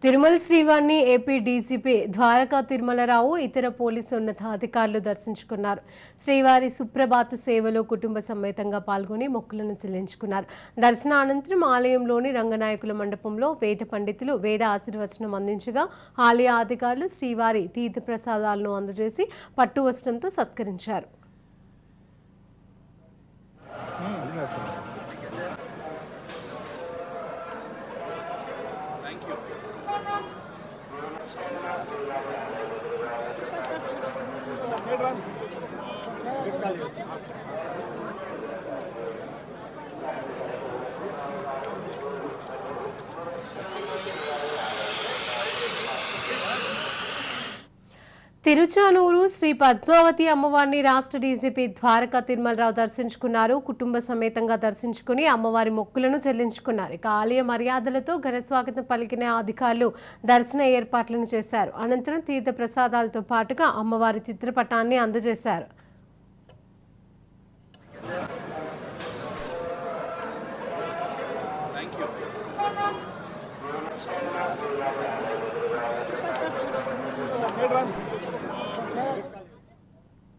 తిరుమల శ్రీవారిని AP DGP Dwaraka Tirumalarao ఇతర police ఉన్నతాధికారులు దర్శించుకున్నారు. శ్రీవారి సుప్రభాత సేవలో కుటుంబ సమేతంగా పాల్గొని మొక్కులను చెల్లించుకున్నారు. దర్శనానంతరం ఆలయంలోని రంగనాయకుల మండపంలో వేద పండితులు వేద ఆశీర్వచనం అందించగా ఆలయ అధికారులు శ్రీవారి తీర్థ ప్రసాదాలను అందజేసి పట్టు వస్త్రంతో సత్కరించారు. తిరుచానూరు శ్రీ పద్మావతి అమ్మవారిని రాష్ట్ర డీజీపీ ద్వారకా తిరుమలరావు దర్శించుకున్నారు. కుటుంబ సమేతంగా దర్శించుకుని అమ్మవారి మొక్కులను చెల్లించుకున్నారు. ఇక ఆలయ మర్యాదలతో ఘన స్వాగతం పలికిన అధికారులు దర్శన ఏర్పాట్లను చేశారు. అనంతరం తీర్థ ప్రసాదాలతో పాటుగా అమ్మవారి చిత్రపటాన్ని అందజేశారు. Thank you.